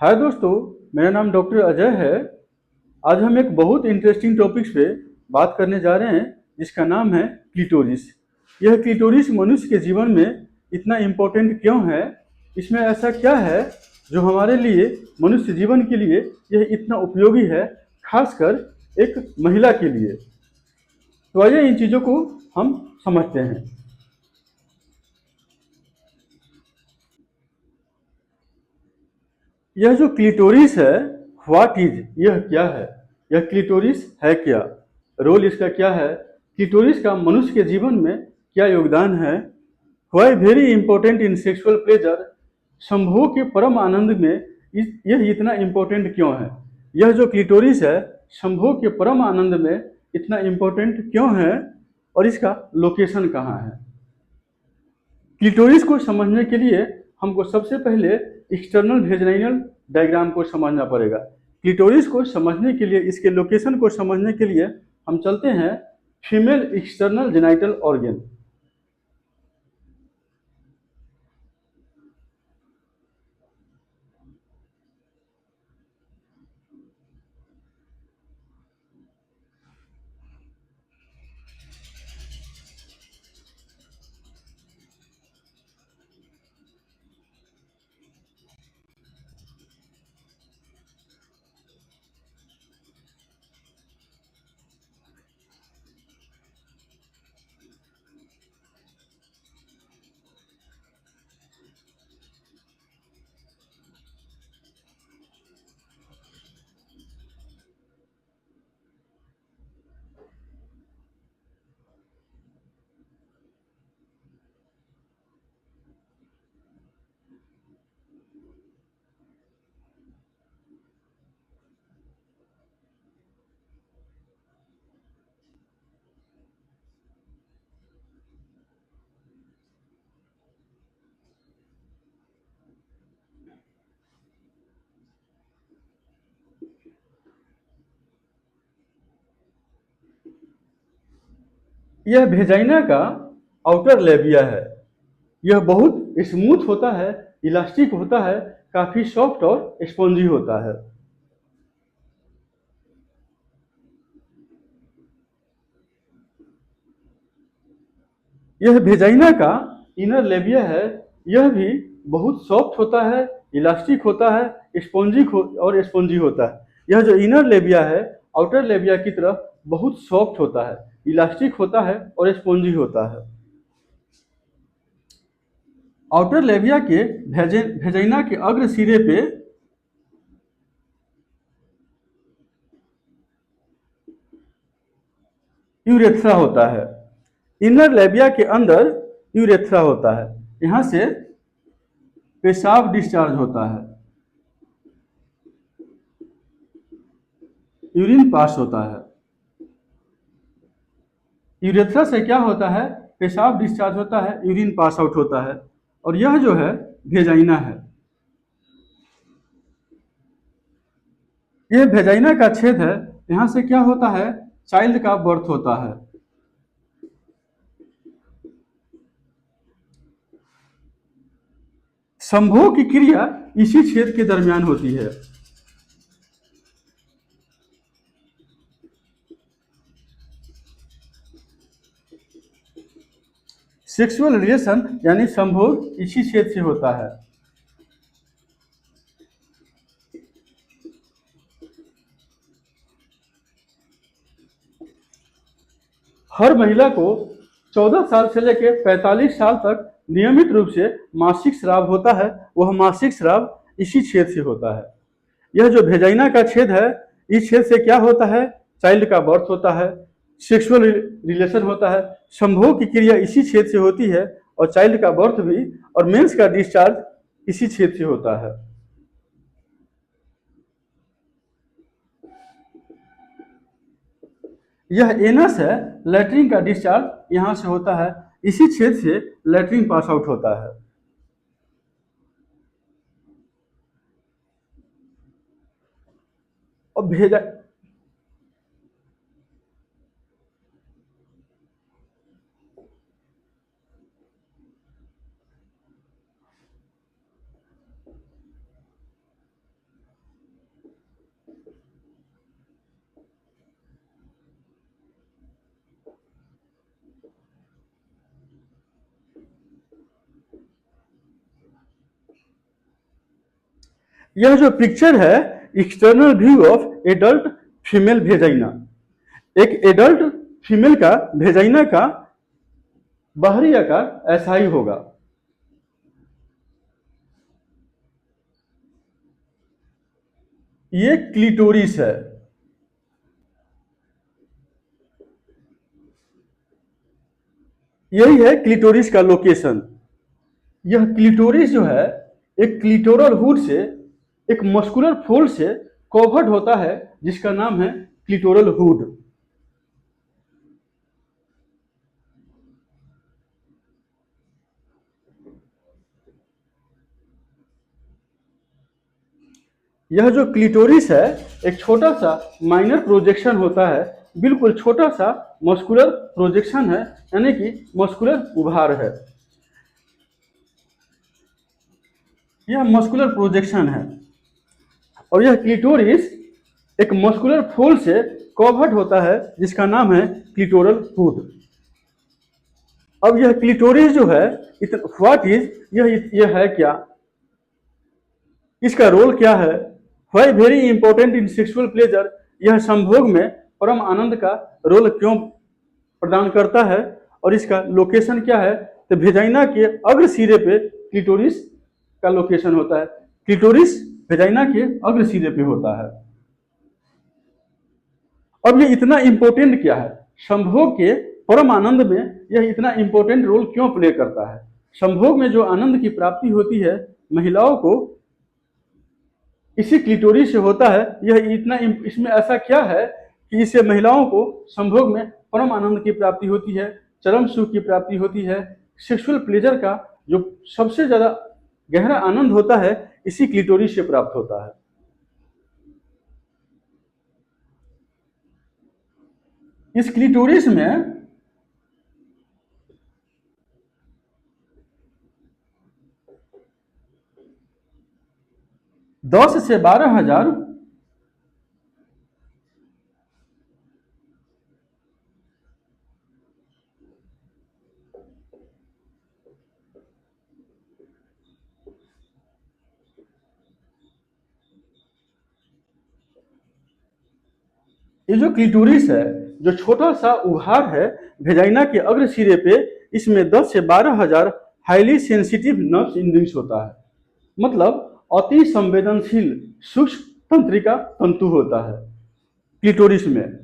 हाय दोस्तों, मेरा नाम डॉक्टर अजय है। आज हम एक बहुत इंटरेस्टिंग टॉपिक्स पे बात करने जा रहे हैं जिसका नाम है क्लिटोरिस। यह क्लिटोरिस मनुष्य के जीवन में इतना इम्पोर्टेंट क्यों है? इसमें ऐसा क्या है जो हमारे लिए मनुष्य जीवन के लिए यह इतना उपयोगी है, खासकर एक महिला के लिए। तो आइए इन चीज़ों को हम समझते हैं। यह जो क्लिटोरिस है, व्हाट इज, यह क्या है? यह क्लिटोरिस है क्या? रोल इसका क्या है? क्लिटोरिस का मनुष्य के जीवन में क्या योगदान है? Why very important in sexual pleasure? संभोग के परम आनंद में यह इतना इंपॉर्टेंट क्यों है? यह जो क्लिटोरिस है, संभोग के परम आनंद में इतना इंपॉर्टेंट क्यों है? और इसका लोकेशन कहाँ है? क्लिटोरिस को समझने के लिए हमको सबसे पहले एक्सटर्नल वेजाइनल डायग्राम को समझना पड़ेगा। क्लिटोरिस को समझने के लिए, इसके लोकेशन को समझने के लिए हम चलते हैं फीमेल एक्सटर्नल जेनाइटल ऑर्गन। यह भेजाइना का आउटर लेबिया है। यह बहुत स्मूथ होता है, इलास्टिक होता है, काफी सॉफ्ट और स्पॉन्जी होता है। यह भेजाइना का इनर लेबिया है। यह भी बहुत सॉफ्ट होता है, इलास्टिक होता है, और स्पॉन्जी होता है। यह जो इनर लेबिया है, आउटर लेबिया की तरफ बहुत सॉफ्ट होता है, इलास्टिक होता है और स्पॉन्जी होता है। आउटर लेबिया के भेजाइना के अग्र सिरे पे यूरेथ्रा होता है। इनर लेबिया के अंदर यूरेथ्रा होता है। यहाँ से पेशाब डिस्चार्ज होता है, यूरिन पास होता है। यूरेथ्रा से क्या होता है? पेशाब डिस्चार्ज होता है, यूरिन पास आउट होता है। और यह जो है भेजाइना है। यह भेजाइना का छेद है। यहाँ से क्या होता है? चाइल्ड का बर्थ होता है। संभोग की क्रिया इसी छेद के दरमियान होती है। सेक्सुअल रिलेशन यानी संभोग इसी छेद से होता है। हर महिला को 14 साल से लेकर 45 साल तक नियमित रूप से मासिक स्राव होता है। वह मासिक स्राव इसी छेद से होता है। यह जो भेजाइना का छेद है, इस छेद से क्या होता है? चाइल्ड का बर्थ होता है, सेक्सुअल रिलेशन होता है। संभोग की क्रिया इसी छेद से होती है और चाइल्ड का बर्थ भी, और मेंस का डिस्चार्ज इसी छेद से होता है। यह एनस है। लैट्रिन का डिस्चार्ज यहाँ से होता है। इसी छेद से लैट्रिन पास आउट होता है। और भेजा यह जो पिक्चर है external view of adult female vagina. एक एडल्ट फीमेल का भेजाइना का बाहरी आकार ऐसा ही होगा। ये क्लिटोरिस है। यही है क्लिटोरिस का लोकेशन। यह क्लिटोरिस जो है एक क्लिटोरल हुड से, एक मस्कुलर फोल्ड से कवर्ड होता है, जिसका नाम है क्लिटोरल हुड। यह जो क्लिटोरिस है एक छोटा सा माइनर प्रोजेक्शन होता है, बिल्कुल छोटा सा मस्कुलर प्रोजेक्शन है, यानी कि मस्कुलर उभार है। यह मस्कुलर प्रोजेक्शन है और यह क्लिटोरिस एक मस्कुलर फोल्ड से कवर्ड होता है, जिसका नाम है क्लिटोरल हुड। अब यह क्लिटोरिस जो है व्हाट इज, यह है क्या, इसका रोल क्या है, why very important in sexual pleasure, यह संभोग में परम आनंद का रोल क्यों प्रदान करता है, और इसका लोकेशन क्या है। तो वेजाइना के अग्र सिरे पे क्लिटोरिस का लोकेशन होता है। क्लिटोरिस वेजाइना के अग्र सिरे पे होता है। अब ये इतना इंपॉर्टेंट क्या है, संभोग के परम आनंद में यह इतना इंपॉर्टेंट रोल क्यों प्ले करता है। संभोग में जो आनंद की प्राप्ति होती है महिलाओं को, इसी क्लिटोरिस से होता है। यह इतना, इसमें ऐसा क्या है कि इससे महिलाओं को संभोग में परम आनंद की प्राप्ति होती है, चरम सुख की प्राप्ति होती है। सेक्सुअल प्लेजर का जो सबसे ज्यादा गहरा आनंद होता है इसी क्लिटोरिस से प्राप्त होता है। इस क्लिटोरिस में दस से 12,000 ये जो क्लिटोरिस है, जो छोटा सा उभार है वेजाइना के अग्र सिरे पे, इसमें 10 से 12,000 हाईली सेंसिटिव नर्व्स इंड्यूस होता है। मतलब अति संवेदनशील सूक्ष्म तंत्रिका तंतु होता है क्लिटोरिस में।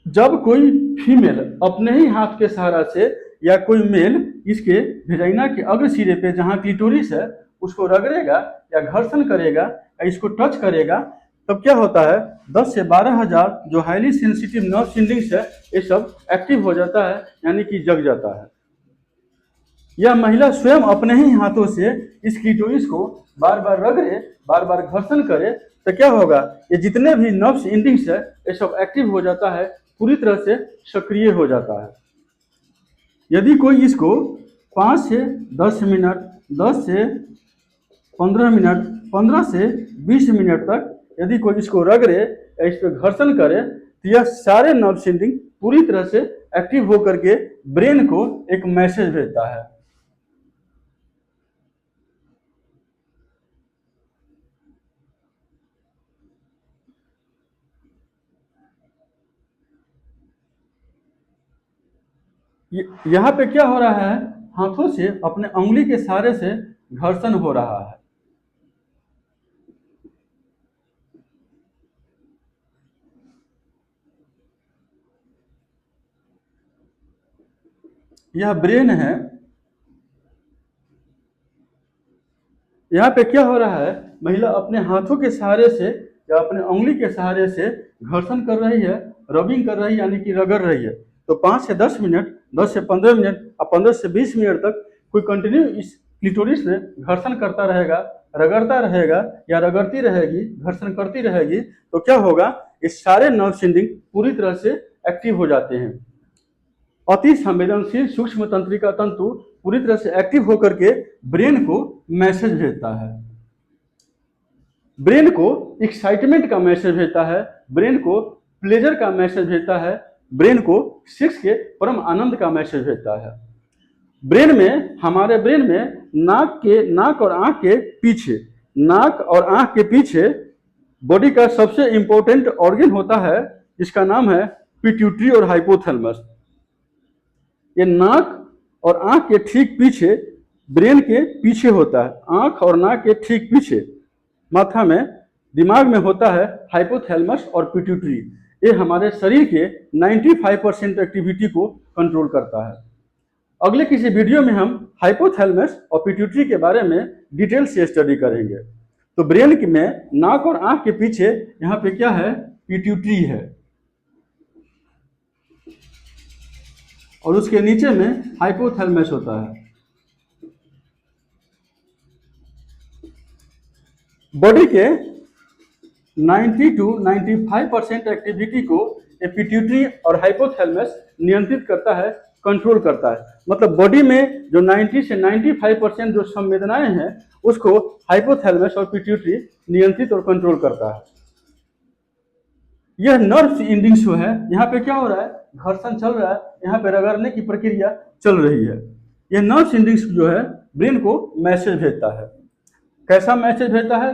जब कोई फीमेल अपने ही हाथ के सहारा से या कोई मेल इसके वेजाइना के अग्र सिरे पे जहां क्लिटोरिस है उसको रगड़ेगा या घर्षण करेगा या इसको टच करेगा, तब क्या होता है 10 से 12,000 जो हाईली सेंसिटिव नर्व सिंडिंग्स है ये सब एक्टिव हो जाता है, यानी कि जग जाता है। यह महिला स्वयं अपने ही हाथों से इस क्लिटोरिस को बार बार रगड़े, बार बार घर्षण करे, तो क्या होगा, ये जितने भी नर्व्स इंडिंग्स है ये सब एक्टिव हो जाता है, पूरी तरह से सक्रिय हो जाता है। यदि कोई इसको 5 से 10 मिनट, 10 से 15 मिनट, 15 से 20 मिनट तक यदि कोई इसको रगड़े या इस पर घर्षण करे, तो यह सारे नर्व सेंडिंग पूरी तरह से एक्टिव होकर के ब्रेन को एक मैसेज भेजता है। यहाँ पे क्या हो रहा है, हाथों से अपने उंगली के सहारे से घर्षण हो रहा है। यह ब्रेन है। यहाँ पे क्या हो रहा है, महिला अपने हाथों के सहारे से या अपने उंगली के सहारे से घर्षण कर रही है, रबिंग कर रही है, यानी कि रगड़ रही है। तो 5 से 10 मिनट, 10 से 15 मिनट और 15 से 20 मिनट तक कोई कंटिन्यू इस क्लिटोरिस में घर्षण करता रहेगा, रगड़ता रहेगा या रगड़ती रहेगी, घर्षण करती रहेगी, तो क्या होगा, ये सारे नर्व सेंडिंग पूरी तरह से एक्टिव हो जाते हैं। अति संवेदनशील सूक्ष्म तंत्रिका तंतु पूरी तरह से एक्टिव होकर के ब्रेन को मैसेज भेजता है, ब्रेन को एक्साइटमेंट का मैसेज भेजता है, ब्रेन को प्लेजर का मैसेज भेजता है, ब्रेन को सेक्स के परम आनंद का मैसेज भेजता है। ब्रेन में, हमारे ब्रेन में नाक और आंख के पीछे, नाक और आंख के पीछे बॉडी का सबसे इंपॉर्टेंट ऑर्गन होता है जिसका नाम है पिट्यूटरी और हाइपोथैलेमस। ये नाक और आंख के ठीक पीछे, ब्रेन के पीछे होता है, आंख और नाक के ठीक पीछे माथा में, दिमाग में होता है हाइपोथैलेमस और पिट्यूटरी। ये हमारे शरीर के 95% एक्टिविटी को कंट्रोल करता है। अगले किसी वीडियो में हम हाइपोथैलेमस और पिट्यूटरी के बारे में डिटेल से स्टडी करेंगे। तो ब्रेन में नाक और आंख के पीछे यहाँ पे क्या है, पिट्यूटरी है, और उसके नीचे में हाइपोथैलेमस होता है। बॉडी के 90 to 95% एक्टिविटी को ये पिट्यूटरी और हाइपोथैलेमस नियंत्रित करता है, कंट्रोल करता है। मतलब बॉडी में जो 90 से 95% जो संवेदनाएं हैं उसको हाइपोथैलेमस और पिट्यूटरी नियंत्रित और कंट्रोल करता है। यह नर्व एंडिंग्स जो है, यहाँ पे क्या हो रहा है, घर्षण चल रहा है, यहाँ पे रगड़ने की प्रक्रिया चल रही है। यह नर्व एंडिंग्स जो है ब्रेन को मैसेज भेजता है। कैसा मैसेज भेजता है,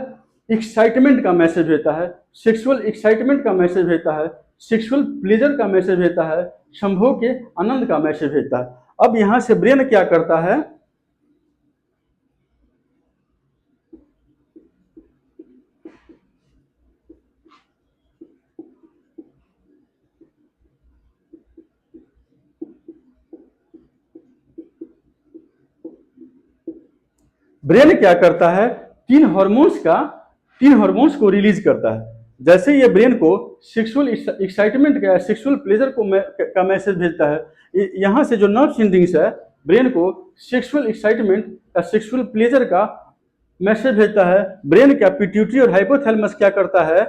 एक्साइटमेंट का मैसेज भेजता है, सेक्सुअल एक्साइटमेंट का मैसेज भेजता है, सेक्सुअल प्लेजर का मैसेज भेजता है, संभोग के आनंद का मैसेज भेजता है। अब यहां से ब्रेन क्या करता है, ब्रेन क्या करता है, तीन हार्मोन्स को रिलीज करता है। जैसे ये ब्रेन को सेक्सुअल एक्साइटमेंट का, सेक्सुअल प्लेजर का मैसेज भेजता है, यहाँ से जो नर्व एंडिंग्स है ब्रेन को सेक्सुअल एक्साइटमेंट या सेक्सुअल प्लेजर का मैसेज भेजता है। ब्रेन का पिट्यूटरी और हाइपोथैलेमस क्या करता है,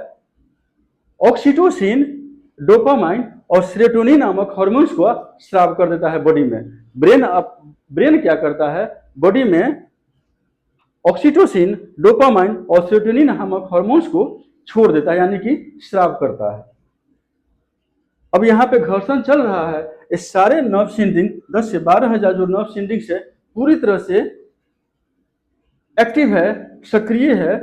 ऑक्सीटोसिन, डोपामाइन और सेरोटोनिन नामक हार्मोन्स को स्राव कर देता है बॉडी में। ब्रेन क्या करता है, बॉडी में ऑक्सीटोसिन, डोपामाइन और सेरोटोनिन नामक हार्मोन्स को छोड़ देता है, यानी कि स्राव करता है। अब यहाँ पे घर्षण चल रहा है, ये सारे नर्व सेंडिंग 10 से 12 हजार जो नर्व सेंडिंग है पूरी तरह से एक्टिव है, सक्रिय है।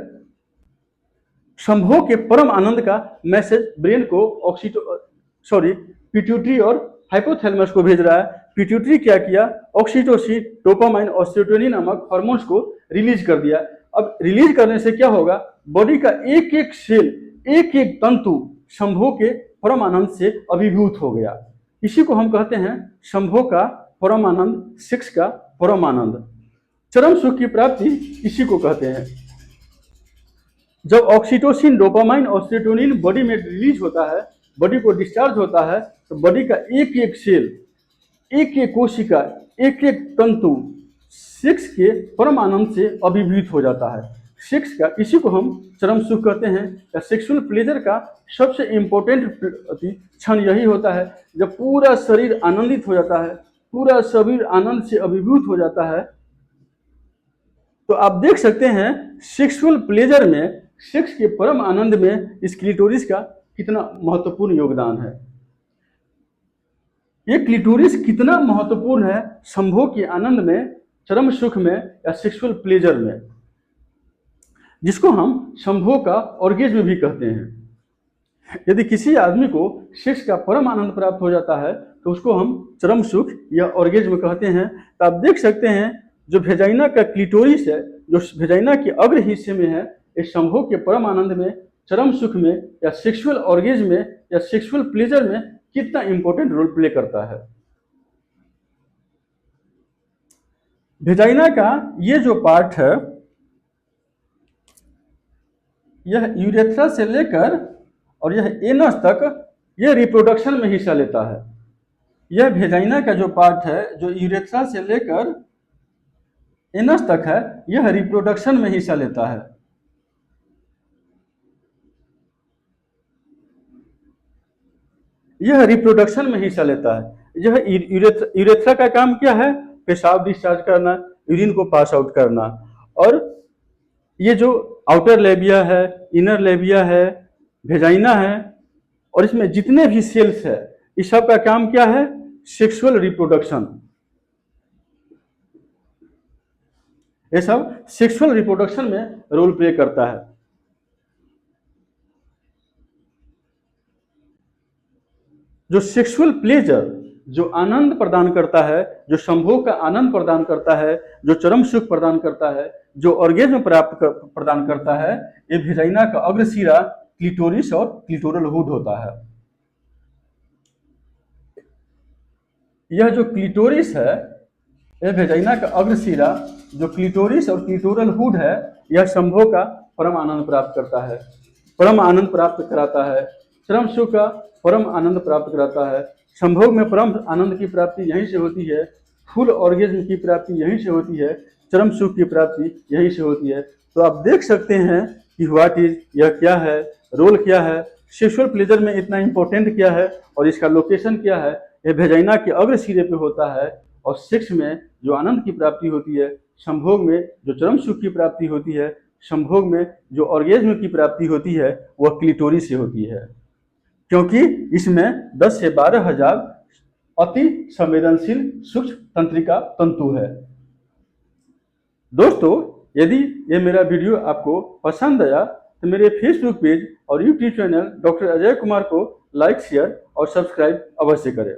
संभोग के परम आनंद का मैसेज ब्रेन को पिट्यूटरी और हाइपोथैलेमस को भेज रहा है। पिट्यूटरी क्या किया, ऑक्सीटोसिन, डोपामाइन और सेरोटोनिन नामक हार्मोन्स को रिलीज कर दिया। अब रिलीज करने से क्या होगा, बॉडी का एक एक सेल, एक एक तंतु संभोग के परम आनंद से अभिभूत हो गया। इसी को हम कहते हैं संभोग का परम आनंद, सेक्स का परम आनंद, चरम सुख की प्राप्ति इसी को कहते हैं। जब ऑक्सीटोसिन, डोपामाइन और सेरोटोनिन बॉडी में रिलीज होता है, बॉडी को डिस्चार्ज होता है, तो बॉडी का एक एक सेल, एक एक कोशिका, एक एक तंतु सेक्स के परम आनंद से अभिभूत हो जाता है। सेक्स का, इसी को हम चरम सुख कहते हैं, या सेक्सुअल प्लेजर का सबसे इम्पोर्टेंट क्षण यही होता है जब पूरा शरीर आनंदित हो जाता है, पूरा शरीर आनंद से अभिभूत हो जाता है। तो आप देख सकते हैं सेक्सुअल प्लेजर में, सेक्स के परम आनंद में इस क्लिटोरिस का कितना महत्वपूर्ण योगदान है। ये क्लिटोरिस कितना महत्वपूर्ण है संभोग के आनंद में, चरम सुख में या सेक्सुअल प्लेजर में, जिसको हम संभोग का ऑर्गेज्म भी कहते हैं। यदि किसी आदमी को सेक्स का परम आनंद प्राप्त हो जाता है तो उसको हम चरम सुख या ऑर्गेज्म कहते हैं। तो आप देख सकते हैं जो वेजाइना का क्लिटोरिस है, जो वेजाइना के अग्र हिस्से में है, इस संभोग के परम आनंद में, चरम सुख में या सेक्सुअल ऑर्गेज्म में या सेक्सुअल प्लेजर में कितना इंपॉर्टेंट रोल प्ले करता है। वेजाइना का ये जो पार्ट है, यह यूरेथ्रा से लेकर और यह एनस तक, यह रिप्रोडक्शन में हिस्सा लेता है। यह वेजाइना का जो पार्ट है, जो यूरेथ्रा से लेकर एनस तक है, यह रिप्रोडक्शन में हिस्सा लेता है। यह रिप्रोडक्शन में हिस्सा लेता है। यह यूरेथ्रा का काम क्या है, पेशाब डिस्चार्ज करना, यूरिन को पास आउट करना। और ये जो आउटर लेबिया है, इनर लेबिया है, वेजाइना है, और इसमें जितने भी सेल्स है, इस सब का काम क्या है, सेक्सुअल रिप्रोडक्शन। ये सब सेक्सुअल रिप्रोडक्शन में रोल प्ले करता है। जो सेक्सुअल प्लेजर, जो आनंद प्रदान करता है, जो संभोग का आनंद प्रदान करता है, जो चरम सुख प्रदान करता है, जो ऑर्गेज्म प्रदान करता है, ये वेजाइना का अग्रशिरा, क्लिटोरिस और क्लिटोरल हुड होता है। यह जो क्लिटोरिस है, यह वेजाइना का अग्रशिरा, जो क्लिटोरिस और क्लिटोरल हुड है, यह संभोग का परम आनंद प्राप्त करता है, परम आनंद प्राप्त कराता है, चरम सुख का परम आनंद प्राप्त कराता है। संभोग में परम आनंद की प्राप्ति यहीं से होती है, फुल ऑर्गेज्म की प्राप्ति यहीं से होती है, चरम सुख की प्राप्ति यहीं से होती है। तो आप देख सकते हैं कि व्हाट इज, यह क्या है, रोल क्या है, सेक्सुअल प्लेजर में इतना इंपॉर्टेंट क्या है और इसका लोकेशन क्या है। यह वेजाइना के अग्र सिरे पे होता है और सेक्स में जो आनंद की प्राप्ति होती है, संभोग में जो चरम सुख की प्राप्ति होती है, संभोग में जो ऑर्गेज्म की प्राप्ति होती है, वह क्लिटोरी से होती है, क्योंकि इसमें 10 से 12 हजार अति संवेदनशील सूक्ष्म तंत्रिका तंतु है। दोस्तों, यदि ये मेरा वीडियो आपको पसंद आया तो मेरे फेसबुक पेज और YouTube channel doctor Ajay Kumar को लाइक, शेयर और सब्सक्राइब अवश्य करें।